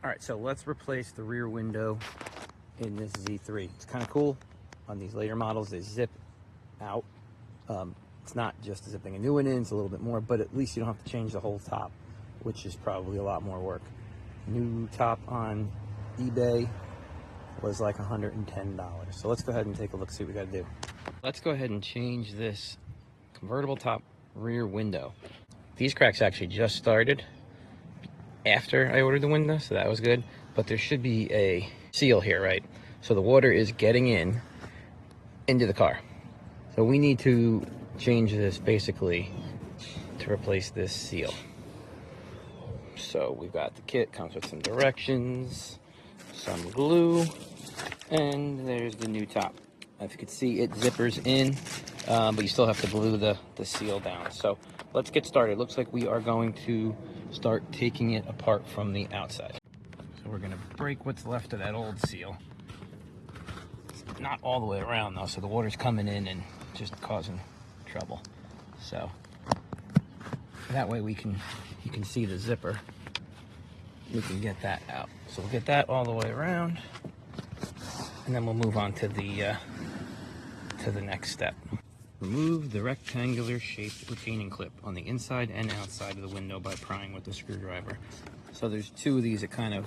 All right, so let's replace the rear window in this Z3. It's kind of cool. On these later models, they zip out. It's not just zipping a new one in, it's a little bit more, but at least you don't have to change the whole top, which is probably a lot more work. New top on eBay was like $110. So let's go ahead and take a look, see what we gotta do. Let's go ahead and change this convertible top rear window. These cracks actually just started after I ordered the window, so that was good. But there should be a seal here, right? So the water is getting into the car. So we need to change this basically to replace this seal. So we've got the kit, comes with some directions, some glue, and there's the new top. If you can see, it zippers in, but you still have to glue the seal down. So let's get started. Looks like we are going to start taking it apart from the outside. So we're gonna break what's left of that old seal. It's not all the way around though, so the water's coming in and just causing trouble. So that way you can see the zipper. We can get that out. So we'll get that all the way around, and then we'll move on to the next step. Remove the rectangular shaped retaining clip on the inside and outside of the window by prying with the screwdriver. So there's two of these that kind of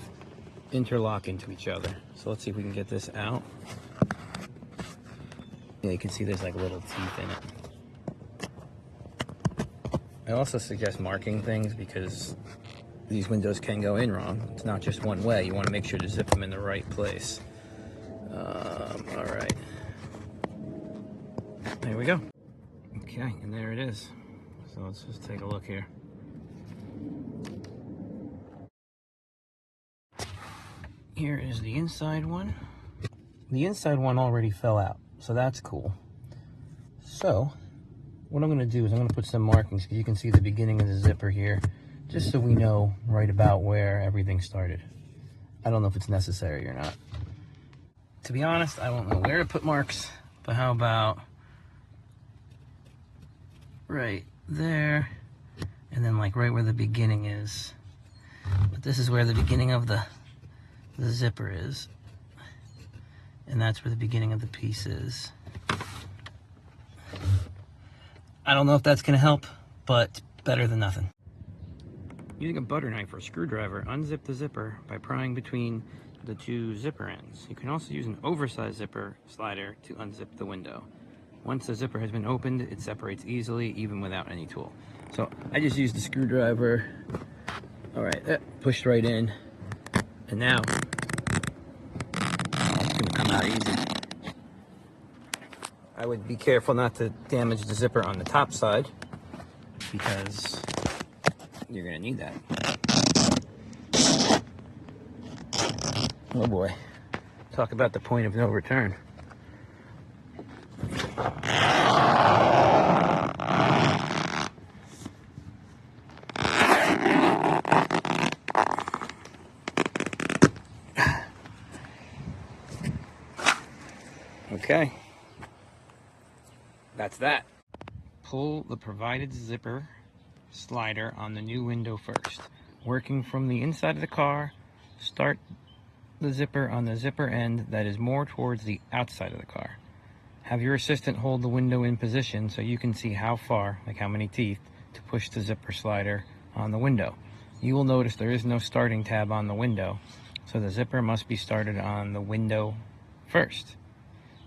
interlock into each other. So let's see if we can get this out. Yeah, you can see there's like little teeth in it. I also suggest marking things because these windows can go in wrong. It's not just one way. You want to make sure to zip them in the right place. All right. There we go. Okay, and there it is. So let's just take a look here. Here is the inside one. The inside one already fell out, so that's cool. So what I'm going to do is I'm going to put some markings because you can see the beginning of the zipper here, just so we know right about where everything started. I don't know if it's necessary or not. To be honest, I don't know where to put marks, but how about right there, and then like right where the beginning is. But this is where the beginning of the zipper is, and that's where the beginning of the piece is. I don't know if that's gonna help, but better than nothing. Using a butter knife or screwdriver, unzip the zipper by prying between the two zipper ends. You can also use an oversized zipper slider to unzip the window. Once the zipper has been opened, it separates easily, even without any tool. So I just used the screwdriver. All right, that pushed right in. And now, it's gonna come out easy. I would be careful not to damage the zipper on the top side because you're gonna need that. Oh boy, talk about the point of no return. Okay, that's that. Pull the provided zipper slider on the new window first. Working from the inside of the car, start the zipper on the zipper end that is more towards the outside of the car. Have your assistant hold the window in position so you can see how far, like how many teeth, to push the zipper slider on the window. You will notice there is no starting tab on the window, so the zipper must be started on the window first.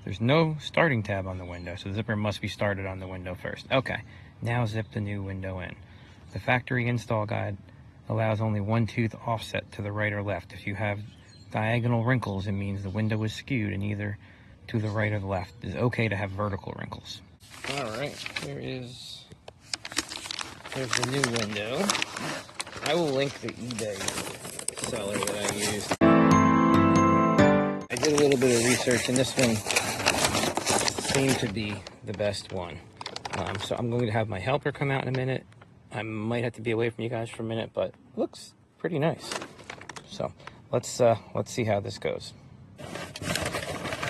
There's no starting tab on the window, so the zipper must be started on the window first. Okay, now zip the new window in. The factory install guide allows only one tooth offset to the right or left. If you have diagonal wrinkles, it means the window is skewed and either to the right or the left. It's okay to have vertical wrinkles. All right, there's the new window. I will link the eBay seller that I used. I did a little bit of research, and this one seemed to be the best one. So I'm going to have my helper come out in a minute. I might have to be away from you guys for a minute, but looks pretty nice. So let's see how this goes. All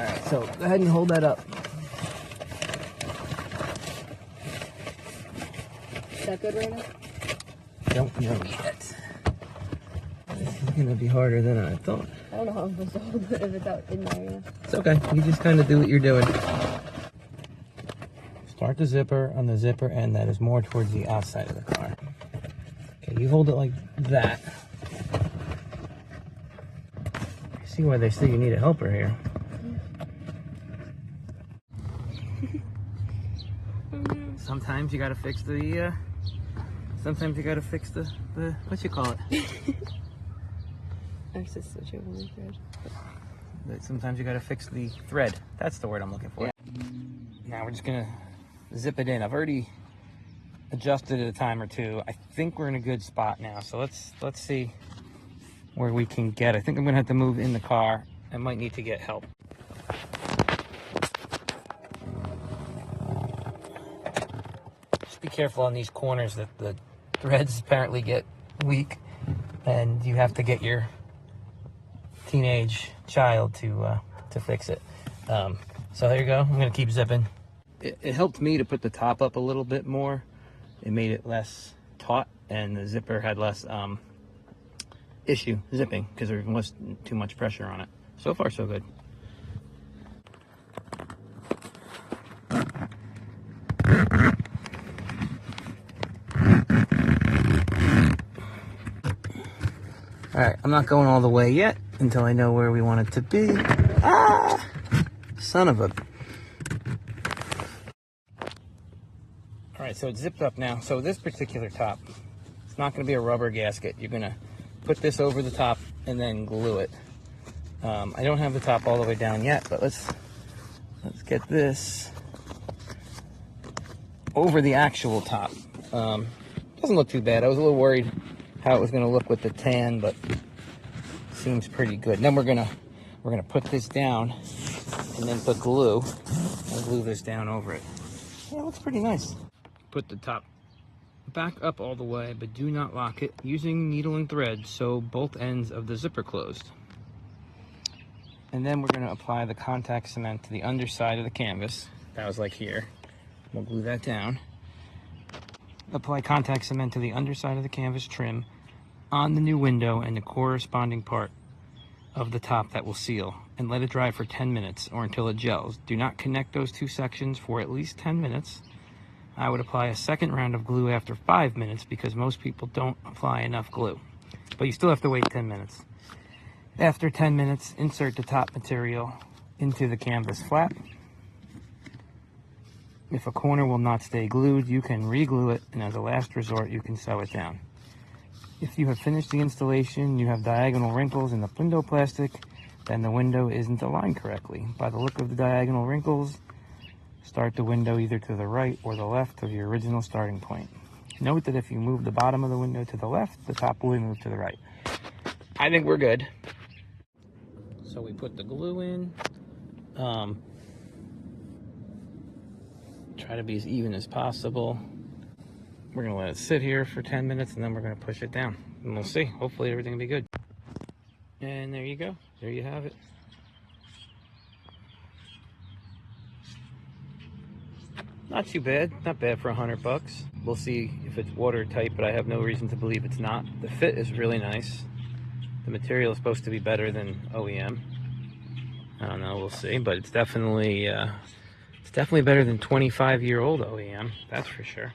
right, so go ahead and hold that up. Is that good right now? Don't know yet. gonna be harder than I thought. I don't know how I'm supposed to hold it if it's out in there. Yeah. It's okay. You just kind of do what you're doing. Start the zipper on the zipper end that is more towards the outside of the car. Okay, you hold it like that. I see why they say you need a helper here. Sometimes you gotta fix the, sometimes you gotta fix the what you call it? Access switch over the thread. Sometimes you gotta fix the thread. That's the word I'm looking for. Yeah. Now we're just gonna zip it in. I've already adjusted it a time or two. I think we're in a good spot now. So let's see where we can get. I think I'm gonna have to move in the car. I might need to get help. Just be careful on these corners that the threads apparently get weak, and you have to get your teenage child to fix it. So there you go. I'm gonna keep zipping. It helped me to put the top up a little bit more. It made it less taut, and the zipper had less issue zipping because there wasn't too much pressure on it. So far, so good. All right, I'm not going all the way yet until I know where we want it to be. Ah, son of a. All right, so it's zipped up now. So this particular top, it's not going to be a rubber gasket. You're going to put this over the top and then glue it. I don't have the top all the way down yet, but let's get this over the actual top. Doesn't look too bad. I was a little worried how it was going to look with the tan, but seems pretty good. And then we're gonna put this down and then put glue and glue this down over it. Yeah, it looks pretty nice. Put the top back up all the way, but do not lock it using needle and thread so both ends of the zipper closed. And then we're going to apply the contact cement to the underside of the canvas. That was like here. We'll glue that down. Apply contact cement to the underside of the canvas trim on the new window and the corresponding part of the top that will seal, and let it dry for 10 minutes or until it gels. Do not connect those two sections for at least 10 minutes. I would apply a second round of glue after 5 minutes because most people don't apply enough glue, but you still have to wait 10 minutes. After 10 minutes, insert the top material into the canvas flap. If a corner will not stay glued, you can re-glue it, and as a last resort, you can sew it down. If you have finished the installation, you have diagonal wrinkles in the window plastic, then the window isn't aligned correctly. By the look of the diagonal wrinkles, start the window either to the right or the left of your original starting point. Note that if you move the bottom of the window to the left, the top will move to the right. I think we're good. So we put the glue in. Try to be as even as possible. We're gonna let it sit here for 10 minutes and then we're gonna push it down. And we'll see. Hopefully everything will be good. And there you go. There you have it. Not too bad. Not bad for $100. We'll see if it's watertight, but I have no reason to believe it's not. The fit is really nice. The material is supposed to be better than OEM. I don't know, we'll see, but it's definitely better than 25-year-old OEM, that's for sure.